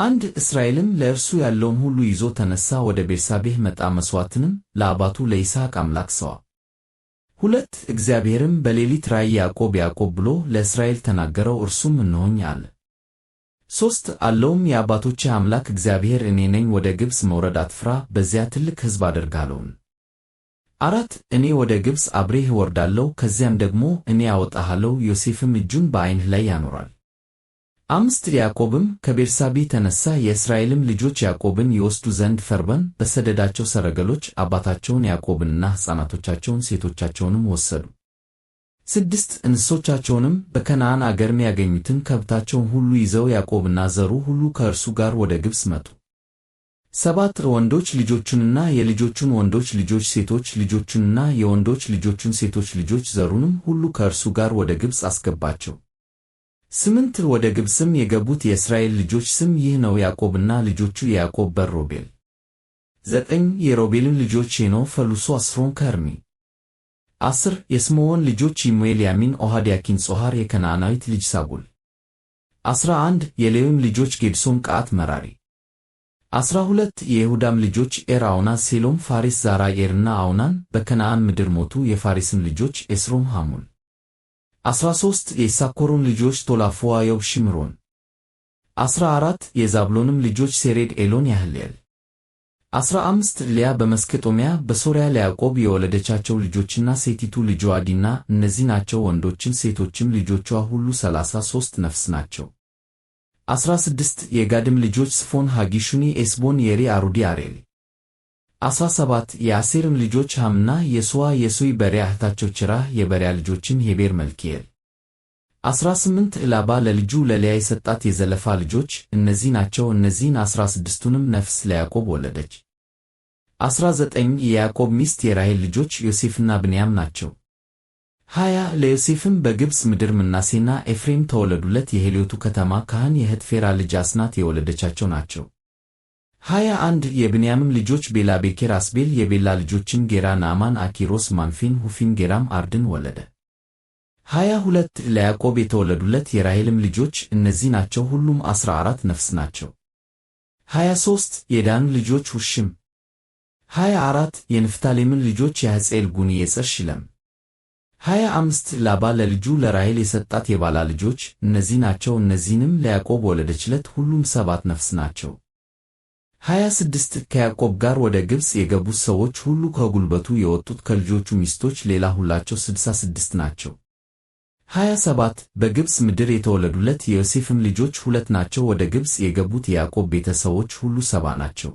አንድ እስራኤልም ለእርሱ ያለውን ሁሉ ይዞ ተነሣ፣ ወደ ቤርሳቤህ መጣ፣ መሥዋዕትንም ለአባቱ ለይስሐቅ አምላክ ሠዋ። 2 እግዚአብሔርም በሌሊት ራእይ ያዕቆብ ያዕቆብ ብሎ ለእስራኤል ተናገረው፣ እርሱም እነሆኝ አለ። 3 አለውም የአባቶችህ አምላክ እግዚአብሔር እኔ ነኝ፣ ወደ ግብፅ መውረድ አትፍራ፣ በዚያ ትልቅ ሕዝብ አደርግሃለሁና። 4 እኔ ወደ ግብፅ አብሬህ እወርዳለሁ፣ ከዚያም ደግሞ እኔ አወጣሃለሁ፣ ዮሴፍም እጁን በዓይንህ ላይ ያኖራል። 5 ያዕቆብም ከቤርሳቤህ ተነሣ፣ የእስራኤልም ልጆች ያዕቆብን ይወስዱ ዘንድ ፈርዖን በሰደዳቸው ሰረገሎች አባታቸውን ያዕቆብንና ሕፃናቶቻቸውን ሴቶቻቸውንም ወሰዱ። 6 እንስሶቻቸውንም በከነዓን አገርም ያገኙትን ከብታቸውን ሁሉ ይዘው ያዕቆብና ዘሩ ሁሉ ከእርሱ ጋር ወደ ግብፅ መጡ። 7 ወንዶች ልጆቹንና የልጆቹን ወንዶች ልጆች ሴቶች ልጆቹንና የወንዶች ልጆቹን ሴቶች ልጆች ዘሩንም ሁሉ ከእርሱ ጋር ወደ ግብፅ አስገባቸው። 8 ወደ ግብፅም የገቡት የእስራኤል ልጆች ስም ይህ ነው፣ ያዕቆብና ልጆቹ የያዕቆብ በር ሮቤል። 9 የሮቤልን ልጆች ሄኖ፣ ፈሉሶ፣ አስሮን፣ ከርሚ። 10 የስምዖን ልጆች ይሙኤል፣ ያሚን፣ ኦሃድ፣ ያኪን፣ ጾሐር፣ የከነዓናዊት ልጅ ሳቡል። 11 የሌዊም ልጆች ጌድሶን፣ ቀዓት፣ መራሪ። 12 የይሁዳም ልጆች ኤር፣ አውናን፣ ሴሎም፣ ፋሬስ፣ ዛራ፣ ኤርና አውናን በከነዓን ምድር ሞቱ። የፋሬስም ልጆች ኤስሮም፣ ሐሙል። 13 የይሳኮርን ልጆች ቶላ፣ ፉዋ፣ ዮብ፣ ሽምሮን። 14 የዛብሎንም ልጆች ሴሬድ፣ ኤሎን፣ ያህልኤል። 15 ልያ በመስከጦምያ በሶርያ ለያዕቆብ የወለደቻቸው ልጆችና ሴቲቱ ልጇ ዲና፣ እነዚህ ናቸው። ወንዶችም ሴቶችም ልጆቿ ሁሉ 33 ነፍስ ናቸው። 16 የጋድም ልጆች ስፎን፣ ሐጊ፣ ሹኒ፣ ኤስቦን፣ የሪ፣ አሩዲ፣ አሬሊ። 17 የአሴርም ልጆች ሐምና፣ የሱዋ፣ የሱይ፣ በሪያ፣ እህታቸው ችራህ፣ የበሪያ ልጆችም ሄቤር፣ መልኪኤል። 18 ላባ ለልጁ ለልያ የሰጣት የዘለፋ ልጆች እነዚህ ናቸው። እነዚህን 16ቱንም ነፍስ ለያዕቆብ ወለደች። 19 የያዕቆብ ሚስት የራሔል ልጆች ዮሴፍና ብንያም ናቸው። 20 ለዮሴፍም በግብፅ ምድር ምናሴና ኤፍሬም ተወለዱለት። የሄልዮቱ ከተማ ካህን የሕጥፌራ ልጅ አስናት የወለደቻቸው ናቸው። 21 የብንያምም ልጆች ቤላ፣ ቤኬር፣ አስቤል። የቤላ ልጆችም ጌራ፣ ናዕማን፣ አኪሮስ፣ ማንፌን፣ ሁፊም፣ ጌራም፣ አርድን ወለደ። 22 ለያዕቆብ የተወለዱለት የራሔልም ልጆች እነዚህ ናቸው። ሁሉም 14 ነፍስ ናቸው። 23 የዳን ልጆች ሁሽም። 24 የንፍታሌምን ልጆች ያሕጽኤል፣ ጉኒ፣ የጽር፣ ሽለም። 25 ላባ ለልጁ ለራሔል የሰጣት የባላ ልጆች እነዚህ ናቸው። እነዚህንም ለያዕቆብ ወለደችለት። ሁሉም 7 ነፍስ ናቸው። 26 ከያዕቆብ ጋር ወደ ግብፅ የገቡት ሰዎች ሁሉ ከጉልበቱ የወጡት ከልጆቹ ሚስቶች ሌላ ሁላቸው 66 ናቸው። 27 በግብፅ ምድር የተወለዱለት የዮሴፍም ልጆች 2 ናቸው። ወደ ግብፅ የገቡት የያዕቆብ ቤተሰቦች ሁሉ 70 ናቸው።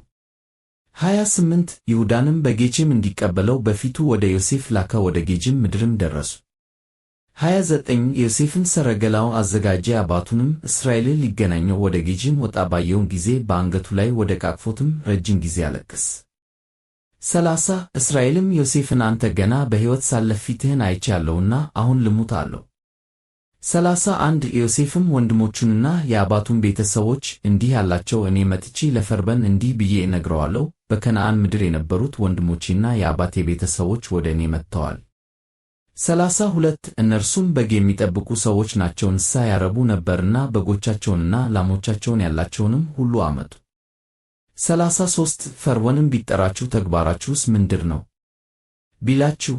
28 ይሁዳንም በጌቼም እንዲቀበለው በፊቱ ወደ ዮሴፍ ላከ። ወደ ጌጅም ምድርም ደረሱ። 29 ዮሴፍን ሰረገላውን አዘጋጀ፣ አባቱንም እስራኤልን ሊገናኘው ወደ ጌጅም ወጣ። ባየውን ጊዜ በአንገቱ ላይ ወደቀ፣ አቅፎትም ረጅም ጊዜ አለቀሰ። 30 እስራኤልም ዮሴፍን አንተ ገና በሕይወት ሳለህ ፊትህን አይቼአለሁና አሁን ልሙት አለው። 31 ዮሴፍም ወንድሞቹንና የአባቱን ቤተሰቦች እንዲህ አላቸው፣ እኔ መጥቼ ለፈርዖን እንዲህ ብዬ እነግረዋለሁ፣ በከነዓን ምድር የነበሩት ወንድሞቼና የአባቴ ቤተሰቦች ወደ እኔ መጥተዋል። 32 እነርሱም በግ የሚጠብቁ ሰዎች ናቸው፣ እንስሳ ያረቡ ነበርና በጎቻቸውንና ላሞቻቸውን ያላቸውንም ሁሉ አመጡ። 33 ፈርዖንም ቢጠራችሁ ተግባራችሁስ ምንድር ነው ቢላችሁ